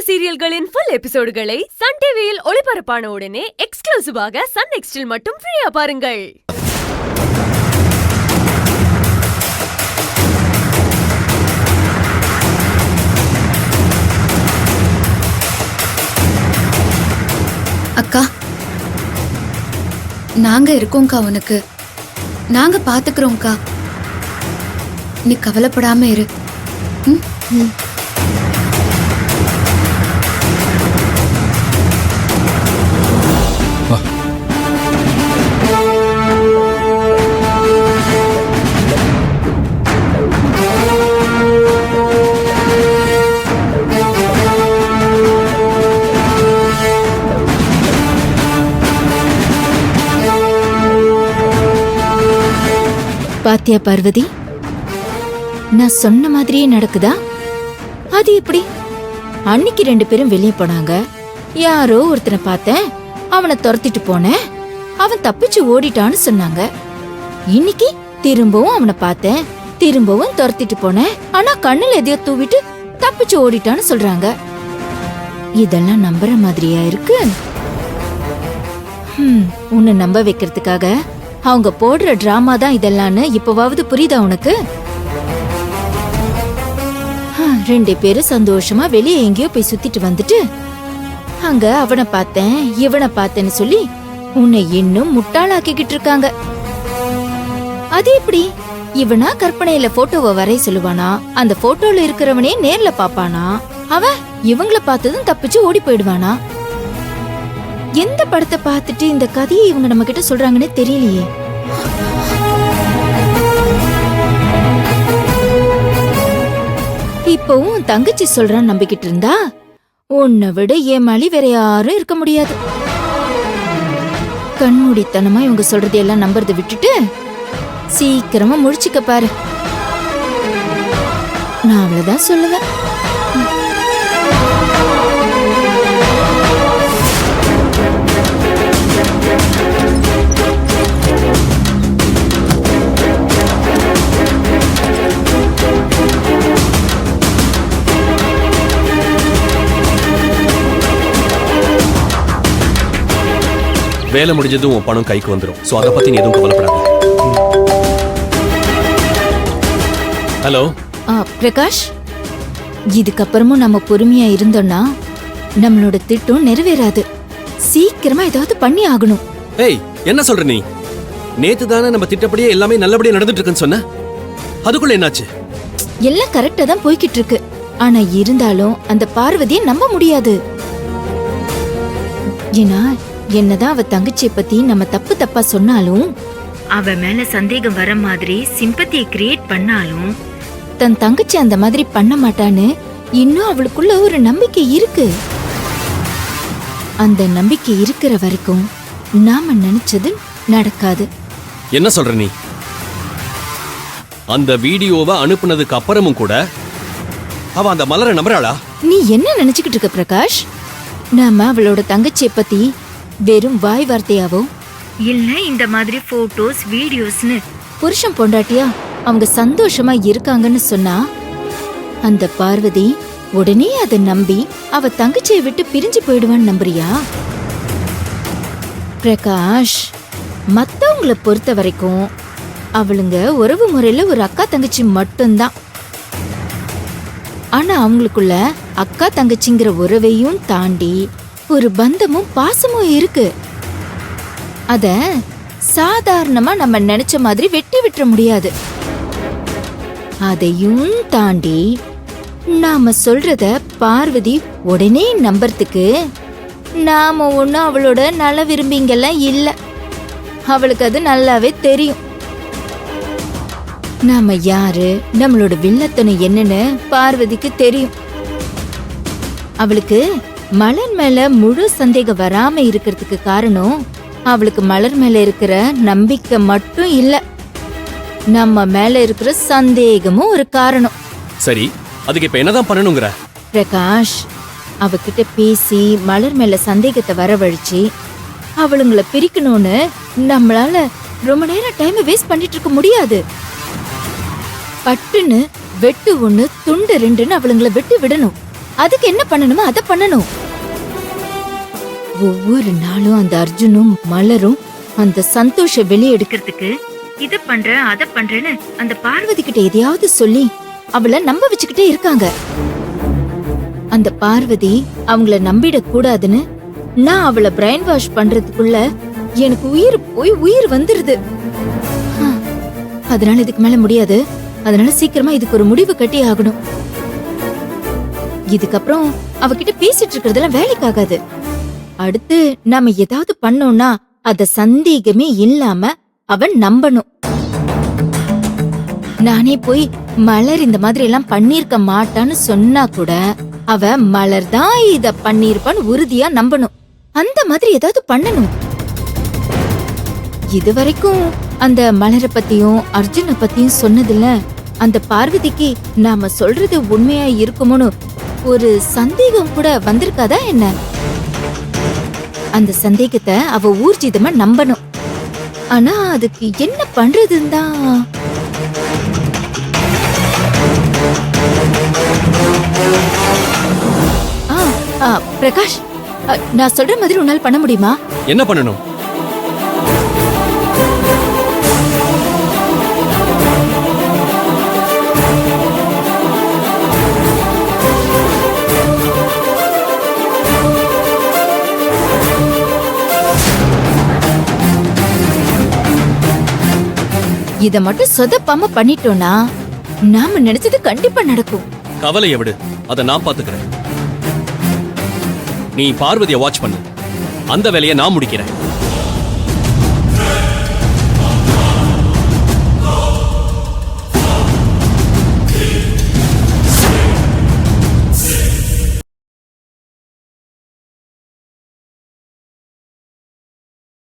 சீரியல்களின் full எபிசோடுகளை Sun டிவியில் ஒளிபரப்பான உடனே எக்ஸ்க்ளூசிவாக சன் நெக்ஸ்டில் மட்டும் ஃப்ரீயா பாருங்கள். அக்கா, நாங்க இருக்கோம்க்கா, உனக்கு நாங்க பாத்துக்கிறோம்க்கா. நீ கவலைப்படாம இரு. பாத்தியா பார்வதி, நான் சொன்ன மாதிரியே நடக்குதா? அது எப்படி? அன்னைக்கு 2 பேரும் வெளியே போனாங்க. யாரோ ஒருத்தனை பார்த்தேன், அவனை துரத்திட்டு போனேன், அவன் தப்பிச்சு ஓடிட்டான்னு சொன்னாங்க. இன்னைக்கு திரும்பவும் அவனை பார்த்தேன், திரும்பவும் துரத்திட்டு போனேன், ஆனா கண்ணுல எதையோ தூவிட்டு தப்பிச்சு ஓடிட்டான்னு சொல்றாங்க. இதெல்லாம் நம்புற மாதிரியா இருக்கு? உன்னை நம்ப வைக்கிறதுக்காக அவங்க போடுற டிராமா தான் இதெல்லாம்னு இப்பவாவது புரியுதா உனக்கு? 2 பேரும் சந்தோஷமா வெளியே எங்கேயோ போய் சுத்திட்டு வந்துட்டு அங்க அவனை பார்த்தேன் இவனை பார்த்தேன்னு சொல்லி உன்னை இன்னும் முட்டாளாக்கிக்கிட்டு இருக்காங்க. அது எப்படி? இவனா கற்பனையில போட்டோவை வரைய சொல்லுவானா, அந்த போட்டோல இருக்கிறவனே நேர்ல பாப்பானா, அவன் இவங்கள பார்த்ததும் தப்பிச்சு ஓடி போயிடுவானா? எந்த படத்தை பார்த்துட்டு இந்த கதையை இவங்க நம்ம கிட்ட சொல்றாங்கன்னு தெரியலையே. இப்பவும் தங்கச்சி சொல்றான்னு நம்பிக்கிட்டு இருந்தா உன்னை விட ஏமாளி வேற யாரும் இருக்க முடியாது. கண்மூடித்தனமா இவங்க சொல்றதையெல்லாம் நம்புறதை விட்டுட்டு சீக்கிரமா முடிச்சுக்க பாரு. நான் அவ்வளவுதான் சொல்லுவேன். வேலை முடிஞ்சதும் உன் பணம் கைக்கு வந்துடும். சோ அத பத்தி நீ எதுவும் கவலைப்படாத. ஹலோ பிரகாஷ், இதுக்கப்புறமும் நம்ம பொறுமையா இருந்தோம்னா நம்மளோட திட்டம் நிறைவேறாது. சீக்கிரமா ஏதாவது பண்ணி ஆகணும். ஏய், என்ன சொல்ற நீ? நேத்து தானே நம்ம திட்டப்படியே எல்லாமே நல்லபடியா நடந்துட்டு இருக்குன்னு சொன்ன. அதுக்குள்ள என்னாச்சு? எல்லாம் கரெக்டா தான் போய்கிட்டு இருக்கு. ஆனா இருந்தாலும் அந்த பார்வதியை நம்ப முடியாது. ஏன்னா என்னதான் அவ தங்கச்சியை பத்தி நம்ம தப்பு தப்பா சொன்னாலும், அவ மேல சந்தேகம் வர மாதிரி சிம்பத்தியை கிரியேட் பண்ணாலும், தன் தங்கச்சி அந்த மாதிரி பண்ண மாட்டான்னு இன்னும் அவளுக்குள்ள ஒரு நம்பிக்கை இருக்கு. அந்த நம்பிக்கை இருக்கிற வரைக்கும் நாம நினைச்சது நடக்காது. என்ன சொல்ற நீ? அந்த வீடியோவை அனுப்புனதுக்கு அப்புறமும் கூட அவ அந்த மலரை நம்புறாளா? நீ என்ன நினைச்சுக்கிட்டு இருக்க பிரகாஷ்? நாம அவளோட தங்கச்சியை பத்தி வெறும் வாய் வார்த்தையாவோ இல்ல இந்த மாதிரி போட்டோஸ் வீடியோஸ்னு புருஷன் பொண்டாட்டியா அவங்க சந்தோஷமா இருக்காங்கன்னு சொன்னா அந்த பார்வதி உடனே அதை நம்பி அவ தங்கச்சியை விட்டு பிரிஞ்சு போயிடுவான்னு நம்புறியா? பிரகாஷ், மத்தவங்கள பொறுத்த வரைக்கும் அவளுங்க உறவு முறையில ஒரு அக்கா தங்கச்சி மட்டும்தான். ஆனா அவங்களுக்குள்ள அக்கா தங்கச்சிங்கிற உறவையும் தாண்டி ஒரு பந்தமும் பாசமும் இருக்கு. அத சாதாரணமா நம்ம நினைச்ச மாதிரி வெட்டி விட்டுற முடியாது. அதையும் தாண்டி நாம சொல்றத பார்வதி உடனே நம்புறதுக்கு நாம ஒன்னும் அவளோட நல விரும்பிங்கெல்லாம் இல்ல. அவளுக்கு அது நல்லாவே தெரியும். நாம யாரு, நம்மளோட வில்லத்தனம் என்னன்னு பார்வதிக்கு தெரியும். அவளுக்கு மலர் மேல முழு சந்தேகம் வராம இருக்கிறதுக்கு காரணம் அவளுக்கு மலர் மேல இருக்கிற நம்பிக்கை மட்டும் இல்ல, நம்ம மேல இருக்கிற சந்தேகமும் ஒரு காரணம். சரி, அதுக்கு இப்ப என்னதான் பண்ணணும்ங்கற? பிரகாஷ், அவகிட்ட பேசி மலர் மேல சந்தேகத்தை வரவழைச்சு அவளுங்களை பிரிக்கணும்னு நம்மளால ரொம்ப நேரம் டைம் வேஸ்ட் பண்ணிட்டு இருக்க முடியாது. பட்டுன்னு வெட்டு 1 துண்டு 2ன்னு அவளுங்களை வெட்டி விடணும். அதுக்கு என்ன பண்ணணுமோ அதை பண்ணணும். ஒவ்வொரு நாளும் அந்த அர்ஜுனும் மலரும் அந்த சந்தோஷ வெளியே எடுக்கிறதுக்கு இத பண்ற அத பண்றேன்னு அந்த பார்வதி கிட்ட எதையாவது சொல்லி அவளை நம்ப வச்சுக்கிட்டே இருக்காங்க. அந்த பார்வதி அவங்கள நம்பிடக் கூடாதுன்னு நான் அவளை பிரைன் வாஷ் பண்றதுக்குள்ள எனக்கு உயிர் போய் உயிர் வந்துருது. அதனால இதுக்கு மேல முடியாது. அதனால சீக்கிரமா இதுக்கு ஒரு முடிவு கட்டி ஆகணும். இதுக்கப்புறம் அவகிட்ட பேசிட்டு இருக்கிறதெல்லாம் வேலைக்கு ஆகாது. அடுத்து நாம ஏதாவது பண்ணோம்னா அத சந்தேகமே இல்லாம அவன் நம்பணும். நானே போய் மலர் இந்த மாதிரி எல்லாம் பண்ணிருக்க மாட்டான்னு சொன்னா கூட அவ மலர் தான் இத பண்ணிருப்பான்னு உறுதியா நம்பணும். அந்த மாதிரி ஏதாவது பண்ணணும். இதுவரைக்கும் அந்த மலரை பத்தியும் அர்ஜுனை பத்தியும் சொன்னதுல அந்த பார்வதிக்கு நாம சொல்றது உண்மையா இருக்குமோன்னு ஒரு சந்தேகம் கூட வந்திருக்காதா என்ன? அந்த சந்தேகத்தை அவ ஊர்ஜிதமா நம்பணும். ஆனா அதுக்கு என்ன பண்றதுன்னு தான். பிரகாஷ், நான் சொல்ற மாதிரி உன்னால பண்ண முடியுமா? என்ன பண்ணணும்? இத மட்டும் சொதப்பாம பண்ணிட்டோம்னா நாம நினைச்சது கண்டிப்பா நடக்கும். கவலையை விடு, அதை நான் பாத்துக்கிறேன். நீ பார்வதியை வாட்ச் பண்ணு, அந்த வேலையை நான் முடிக்கிறேன்.